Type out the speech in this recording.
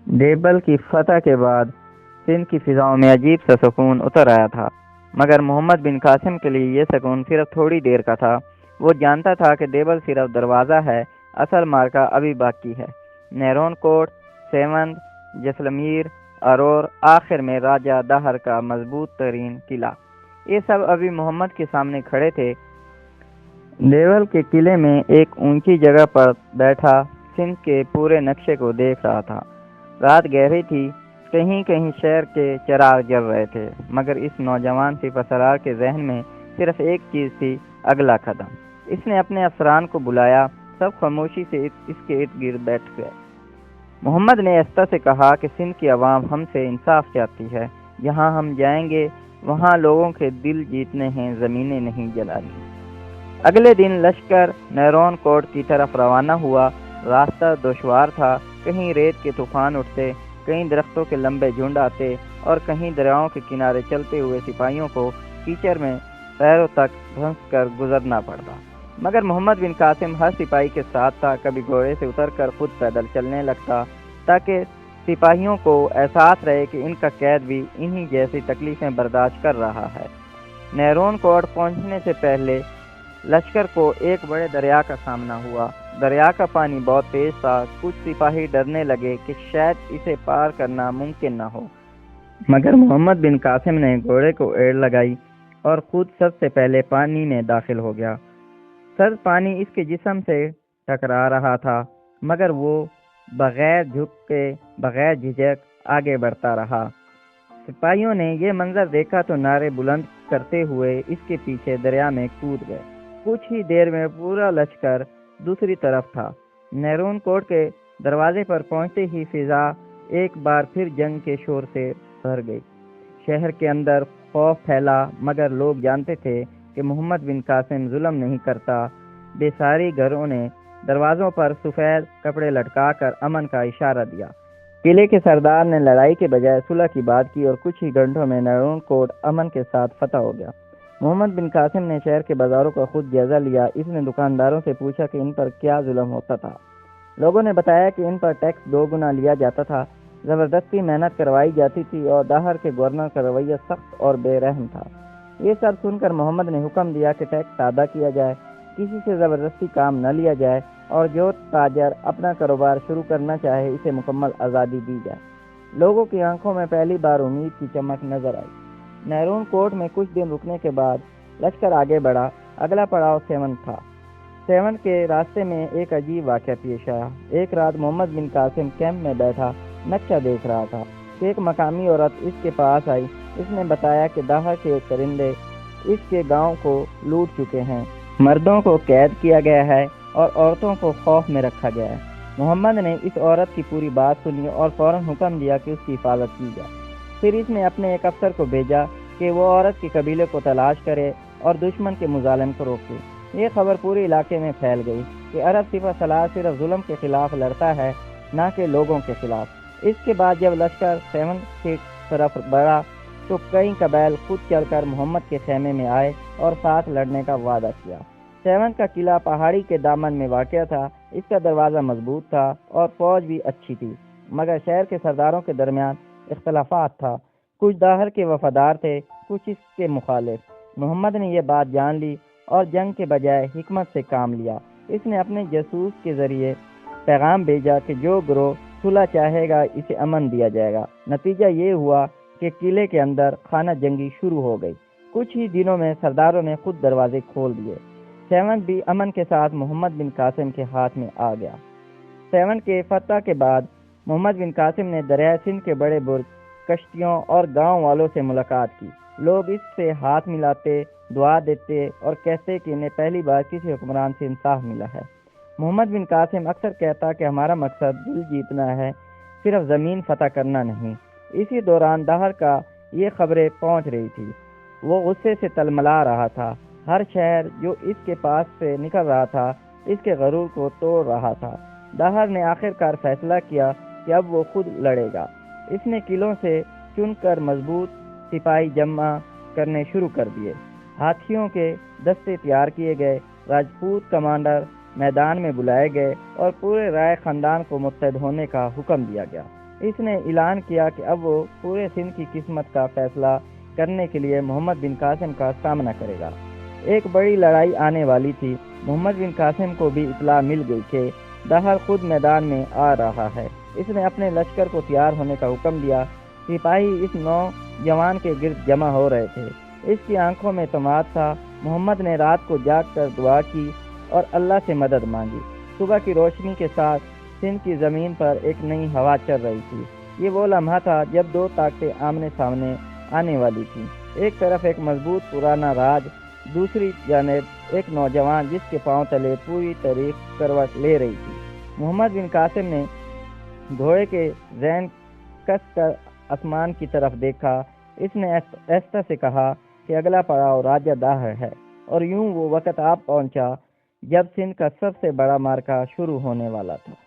دیبل کی فتح کے بعد سندھ کی فضاؤں میں عجیب سا سکون اتر آیا تھا، مگر محمد بن قاسم کے لیے یہ سکون صرف تھوڑی دیر کا تھا۔ وہ جانتا تھا کہ دیبل صرف دروازہ ہے، اصل مارکا ابھی باقی ہے۔ نیرون کوٹ، سیوند، جیسلمیر اور آخر میں راجہ دہر کا مضبوط ترین قلعہ، یہ سب ابھی محمد کے سامنے کھڑے تھے۔ دیول کے قلعے میں ایک اونچی جگہ پر بیٹھا سندھ کے پورے نقشے کو دیکھ رہا تھا۔ رات گہری تھی، کہیں کہیں شہر کے چراغ جل رہے تھے، مگر اس نوجوان سپہ سالار کے ذہن میں صرف ایک چیز تھی: اگلا قدم۔ اس نے اپنے افسران کو بلایا، سب خاموشی سے اس کے ارد گرد بیٹھ گئے۔ محمد نے ایستا سے کہا کہ سندھ کی عوام ہم سے انصاف چاہتی ہے، جہاں ہم جائیں گے وہاں لوگوں کے دل جیتنے ہیں، زمینیں نہیں جلانی۔ اگلے دن لشکر نیرون کوٹ کی طرف روانہ ہوا۔ راستہ دشوار تھا، کہیں ریت کے طوفان اٹھتے، کہیں درختوں کے لمبے جھنڈ آتے اور کہیں دریاؤں کے کنارے چلتے ہوئے سپاہیوں کو کیچڑ میں پیروں تک دھنس کر گزرنا پڑتا، مگر محمد بن قاسم ہر سپاہی کے ساتھ تھا۔ کبھی گھوڑے سے اتر کر خود پیدل چلنے لگتا تاکہ سپاہیوں کو احساس رہے کہ ان کا قید بھی انہی جیسی تکلیفیں برداشت کر رہا ہے۔ نیرون کوٹ پہنچنے سے پہلے لشکر کو ایک بڑے دریا کا سامنا ہوا۔ دریا کا پانی بہت تیز تھا، کچھ سپاہی ڈرنے لگے کہ شاید اسے پار کرنا ممکن نہ ہو، مگر محمد بن قاسم نے گھوڑے کو ایڑ لگائی اور خود سب سے پہلے پانی میں داخل ہو گیا۔ سرد پانی اس کے جسم سے ٹکرا رہا تھا، مگر وہ بغیر جھک کے، بغیر جھجک آگے بڑھتا رہا۔ سپاہیوں نے یہ منظر دیکھا تو نعرے بلند کرتے ہوئے اس کے پیچھے دریا میں کود گئے۔ کچھ ہی دیر میں پورا لشکر دوسری طرف تھا۔ نیرون کوٹ کے دروازے پر پہنچتے ہی فضا ایک بار پھر جنگ کے شور سے بھر گئی۔ شہر کے اندر خوف پھیلا، مگر لوگ جانتے تھے کہ محمد بن قاسم ظلم نہیں کرتا۔ بے ساری گھروں نے دروازوں پر سفید کپڑے لٹکا کر امن کا اشارہ دیا۔ قلعے کے سردار نے لڑائی کے بجائے صلح کی بات کی اور کچھ ہی گھنٹوں میں نیرون کوٹ امن کے ساتھ فتح ہو گیا۔ محمد بن قاسم نے شہر کے بازاروں کا خود جائزہ لیا۔ اس نے دکانداروں سے پوچھا کہ ان پر کیا ظلم ہوتا تھا۔ لوگوں نے بتایا کہ ان پر ٹیکس 2 گنا لیا جاتا تھا، زبردستی محنت کروائی جاتی تھی اور دہر کے گورنر کا رویہ سخت اور بے رحم تھا۔ یہ سب سن کر محمد نے حکم دیا کہ ٹیکس ادا کیا جائے، کسی سے زبردستی کام نہ لیا جائے اور جو تاجر اپنا کاروبار شروع کرنا چاہے اسے مکمل آزادی دی جائے۔ لوگوں کی آنکھوں میں پہلی بار امید کی چمک نظر آئی۔ نیرون کوٹ میں کچھ دن رکنے کے بعد لشکر آگے بڑھا۔ اگلا پڑاؤ سیوند تھا۔ سیوند کے راستے میں ایک عجیب واقعہ پیش آیا۔ ایک رات محمد بن قاسم کیمپ میں بیٹھا نقشہ دیکھ رہا تھا کہ ایک مقامی عورت اس کے پاس آئی۔ اس نے بتایا کہ دہر کے چرندے اس کے گاؤں کو لوٹ چکے ہیں، مردوں کو قید کیا گیا ہے اور عورتوں کو خوف میں رکھا گیا ہے۔ محمد نے اس عورت کی پوری بات سنی اور فوراً حکم دیا کہ اس کی حفاظت کی جائے۔ پھر اس نے اپنے ایک افسر کو بھیجا کہ وہ عورت کے قبیلے کو تلاش کرے اور دشمن کے مظالم کو روکے۔ یہ خبر پورے علاقے میں پھیل گئی کہ عرب سپہ سالار صرف ظلم کے خلاف لڑتا ہے، نہ کہ لوگوں کے خلاف۔ اس کے بعد جب لشکر سیوند کی طرف بڑھا تو کئی قبائل خود چل کر محمد کے خیمے میں آئے اور ساتھ لڑنے کا وعدہ کیا۔ سیوند کا قلعہ پہاڑی کے دامن میں واقع تھا، اس کا دروازہ مضبوط تھا اور فوج بھی اچھی تھی، مگر شہر کے سرداروں کے درمیان اختلافات تھا۔ کچھ دہر کے وفادار تھے، کچھ اس کے مخالف۔ محمد نے یہ بات جان لی اور جنگ کے بجائے حکمت سے کام لیا۔ اس نے اپنے جاسوس کے ذریعے پیغام بھیجا کہ جو گروہ صلح چاہے گا اسے امن دیا جائے گا۔ نتیجہ یہ ہوا کہ قلعے کے اندر خانہ جنگی شروع ہو گئی۔ کچھ ہی دنوں میں سرداروں نے خود دروازے کھول دیے۔ سیوند بھی امن کے ساتھ محمد بن قاسم کے ہاتھ میں آ گیا۔ سیوند کے فتح کے بعد محمد بن قاسم نے دریائے سندھ کے بڑے برج، کشتیوں اور گاؤں والوں سے ملاقات کی۔ لوگ اس سے ہاتھ ملاتے، دعا دیتے اور کہتے کہ انہیں پہلی بار کسی حکمران سے انصاف ملا ہے۔ محمد بن قاسم اکثر کہتا کہ ہمارا مقصد دل جیتنا ہے، صرف زمین فتح کرنا نہیں۔ اسی دوران دہر کا یہ خبریں پہنچ رہی تھی۔ وہ غصے سے تلملا رہا تھا۔ ہر شہر جو اس کے پاس سے نکل رہا تھا اس کے غرور کو توڑ رہا تھا۔ دہر نے آخر کار فیصلہ کیا کہ اب وہ خود لڑے گا۔ اس نے قلعوں سے چن کر مضبوط سپاہی جمع کرنے شروع کر دیے۔ ہاتھیوں کے دستے تیار کیے گئے، راجپوت کمانڈر میدان میں بلائے گئے اور پورے رائے خاندان کو متحد ہونے کا حکم دیا گیا۔ اس نے اعلان کیا کہ اب وہ پورے سندھ کی قسمت کا فیصلہ کرنے کے لیے محمد بن قاسم کا سامنا کرے گا۔ ایک بڑی لڑائی آنے والی تھی۔ محمد بن قاسم کو بھی اطلاع مل گئی کہ دہر خود میدان میں آ رہا ہے۔ اس نے اپنے لشکر کو تیار ہونے کا حکم دیا۔ سپاہی اس نوجوان کے گرد جمع ہو رہے تھے۔ اس کی آنکھوں میں اعتماد تھا۔ محمد نے رات کو جاگ کر دعا کی اور اللہ سے مدد مانگی۔ صبح کی روشنی کے ساتھ سندھ کی زمین پر ایک نئی ہوا چل رہی تھی۔ یہ وہ لمحہ تھا جب دو طاقتیں آمنے سامنے آنے والی تھیں۔ ایک طرف ایک مضبوط پرانا راج، دوسری جانب ایک نوجوان جس کے پاؤں تلے پوری تاریخ کروٹ لے رہی تھی۔ محمد بن قاسم نے گھوڑے کے ذہن کس کر آسمان کی طرف دیکھا۔ اس نے آہستہ سے کہا کہ اگلا پڑاؤ راجہ داہر ہے، اور یوں وہ وقت آ پہنچا جب سندھ کا سب سے بڑا معرکہ شروع ہونے والا تھا۔